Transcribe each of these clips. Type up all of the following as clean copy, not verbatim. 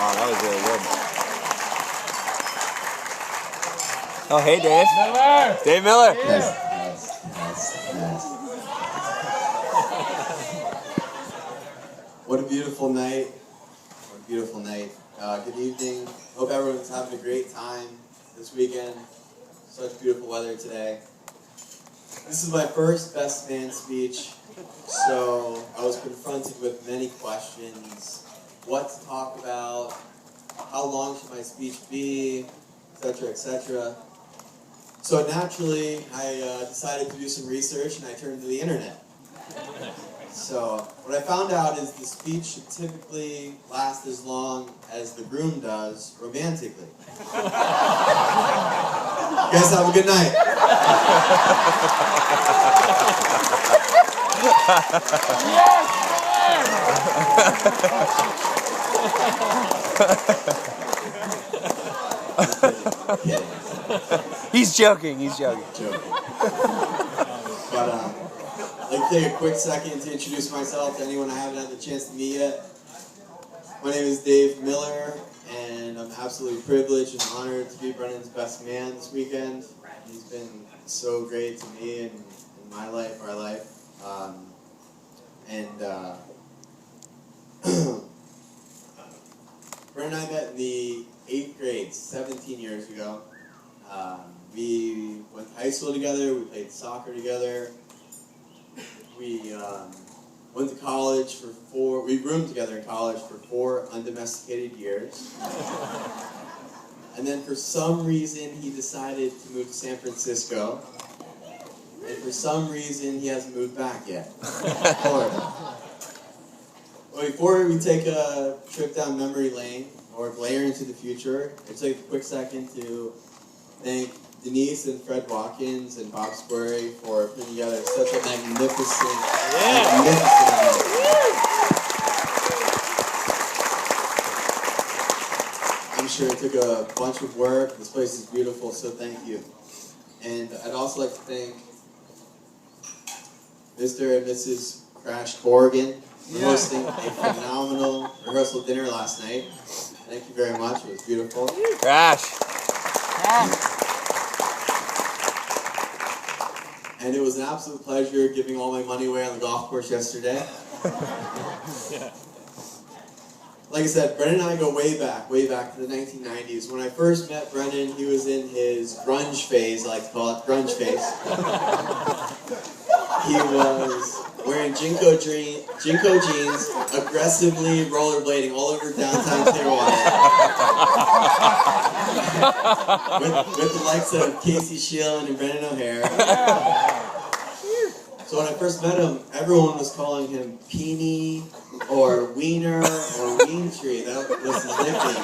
Wow, that was really good. Oh, hey, Dave. Miller. Dave Miller. Nice. What a beautiful night. What a beautiful night. Good evening. Hope everyone's having a great time this weekend. Such beautiful weather today. This is my first best man speech, so I was confronted with many questions. What to talk about, how long should my speech be, etc., etc. So naturally, I decided to do some research and I turned to the internet. So what I found out is the speech should typically last as long as the groom does romantically. You guys have a good night. He's joking. But I'd like to take a quick second to introduce myself to anyone I haven't had the chance to meet yet. My name is Dave Miller, and I'm absolutely privileged and honored to be Brennan's best man this weekend. He's been so great to me and in my life, our life. Brennan and I met in the 8th grade 17 years ago. We went to high school together, we played soccer together. We went to college we roomed together in college for 4 undomesticated years. And then for some reason, he decided to move to San Francisco. And for some reason, he hasn't moved back yet. Florida. Well, before we take a trip down memory lane or glare into the future, I'd take a quick second to thank Denise and Fred Watkins and Bob Squarey for putting together such a magnificent event. I'm sure it took a bunch of work. This place is beautiful, so thank you. And I'd also like to thank Mr. and Mrs. Crash Corrigan for hosting a phenomenal rehearsal dinner last night. Thank you very much. It was beautiful. Crash. And it was an absolute pleasure giving all my money away on the golf course yesterday. Like I said, Brennan and I go way back to the 1990s. When I first met Brennan, he was in his grunge phase, I like to call it, grunge phase. He was wearing Jinko jeans, aggressively rollerblading all over downtown Clearwater. with the likes of Casey Sheehan and Brendan O'Hare. So when I first met him, everyone was calling him Peony or Wiener or Ween Tree. That was his nickname.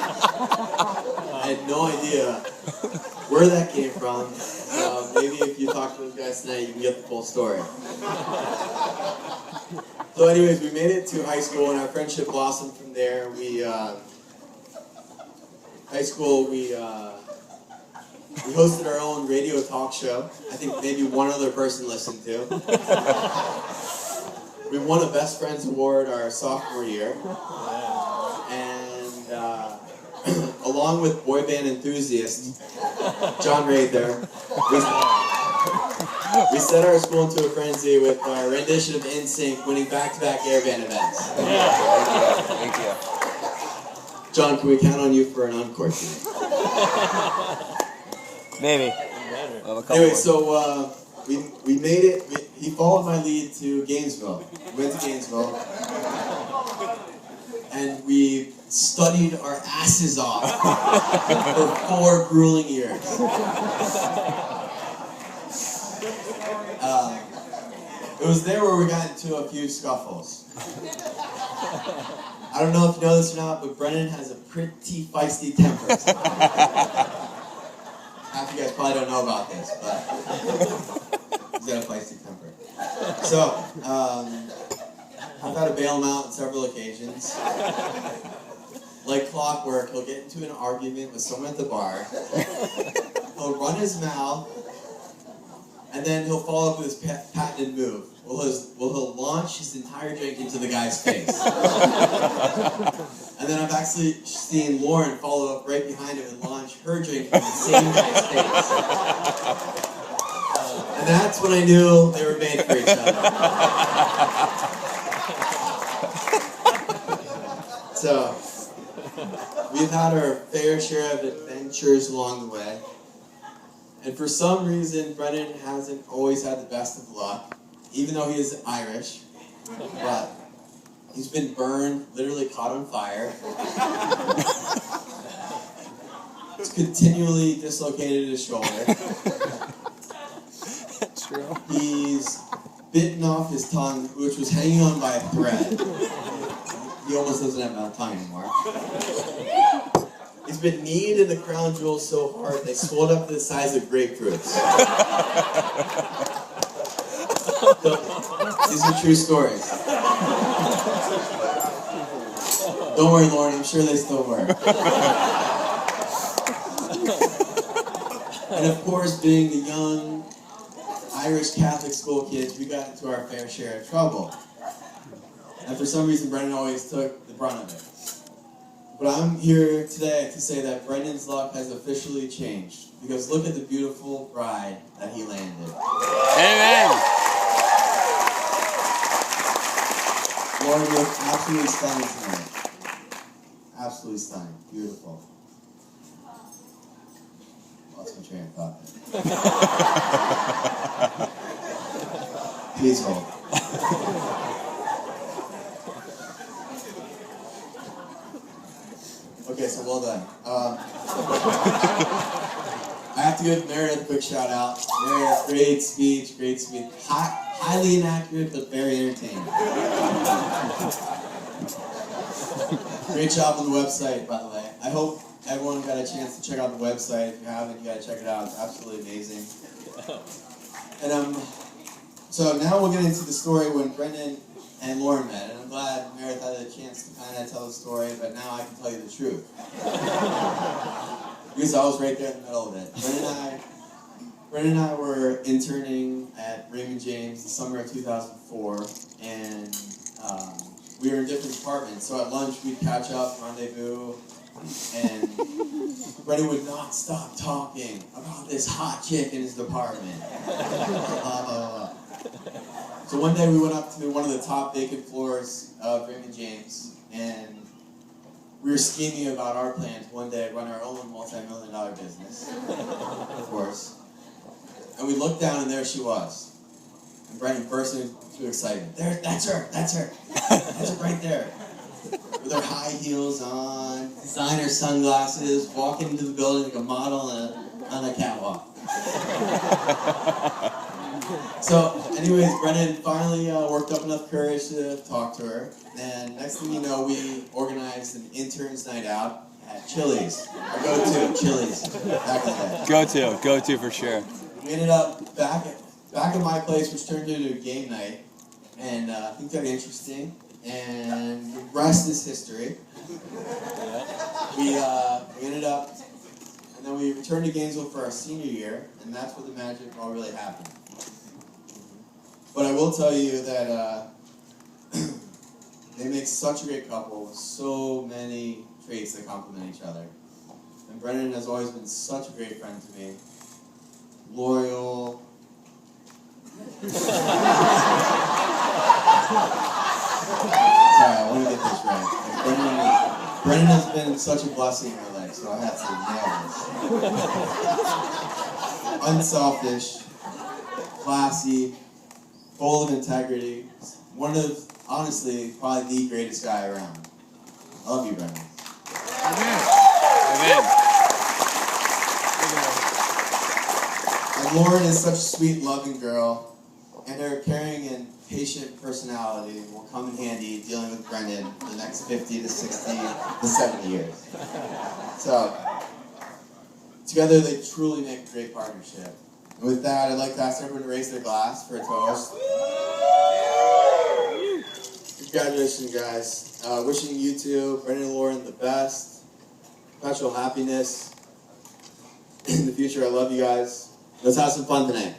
I had no idea where that came from. Maybe if you talk to those guys tonight, you can get the full story. So anyways, we made it to high school and our friendship blossomed from there. We hosted our own radio talk show. I think maybe one other person listened to. We won a Best Friends Award our sophomore year. And along with boy band enthusiast John Rather, we set our school into a frenzy with our rendition of NSYNC winning back-to-back air band events. Thank you. John, can we count on you for an encore tonight? Maybe. Anyway, so we made it. He followed my lead to Gainesville. We went to Gainesville. And we studied our asses off for 4 grueling years. It was there where we got into a few scuffles. I don't know if you know this or not, but Brennan has a pretty feisty temper. Half you guys probably don't know about this, but he's got a feisty temper. So, I've had to bail him out on several occasions. Like clockwork, he'll get into an argument with someone at the bar. He'll run his mouth, and then he'll follow up with his patented move. He'll launch his entire drink into the guy's face. And And then I've actually seen Lauren follow up right behind him and launch her drink in the same guy's face. And that's when I knew they were made for each other. So, we've had our fair share of adventures along the way. And for some reason, Brennan hasn't always had the best of luck, even though he is Irish. But he's been burned, literally caught on fire. He's continually dislocated his shoulder. That's true. He's bitten off his tongue, which was hanging on by a thread. He almost doesn't have a tongue anymore. He's been kneed in the crown jewels so hard they swelled up to the size of grapefruits. These are true stories. Don't worry, Lauren, I'm sure they still work. And of course, being the young Irish Catholic school kids, we got into our fair share of trouble. And for some reason, Brendan always took the brunt of it. But I'm here today to say that Brendan's luck has officially changed. Because look at the beautiful bride that he landed. Amen. Lord, you look absolutely stunning tonight. Absolutely stunning. Beautiful. Lost my train of thought there. Please hold. Okay, so well done. I have to give Meredith a quick shout out. Meredith, great speech, great speech. Highly inaccurate, but very entertaining. Great job on the website, by the way. I hope everyone got a chance to check out the website. If you haven't, you gotta check it out. It's absolutely amazing. And so now we'll get into the story when Brendan and Lauren met. And I'm glad Meredith had a chance to kind of tell the story, but now I can tell you the truth. Because I was right there in the middle of it. Brendan and I were interning at Raymond James the summer of 2004, and we were in different departments. So at lunch we'd catch up, rendezvous, and Brendan would not stop talking about this hot chick in his department. So one day we went up to one of the top vacant floors of Raymond James, and we were scheming about our plan to one day run our own multi-million-dollar business, of course. And we looked down, and there she was. And Brendan burst into excitement. There, that's her right there. With her high heels on, designer sunglasses, walking into the building like a model on a catwalk. So, anyways, Brendan finally worked up enough courage to talk to her. And next thing you know, we organized an interns night out at Chili's. Our go-to, Chili's, back in the day. Go to for sure. We ended up back at my place, which turned into a game night. And I think that was interesting. And the rest is history. We ended up, and then we returned to Gainesville for our senior year, and that's where the magic all really happened. But I will tell you that they make such a great couple with so many traits that complement each other. And Brendan has always been such a great friend to me. Loyal. Sorry, I want to get this right. Brendan has been such a blessing in my life, so I have to nail this. Unselfish, classy, full of integrity. One of, honestly, probably the greatest guy around. I love you, Brendan. Amen. And Lauren is such a sweet, loving girl, and her caring and patient personality will come in handy dealing with Brendan for the next 50 to 60 to 70 years. So, together they truly make a great partnership. And with that, I'd like to ask everyone to raise their glass for a toast. Congratulations, guys. Wishing you two, Brendan and Lauren, the best. Perpetual happiness in the future. I love you guys. Let's have some fun tonight.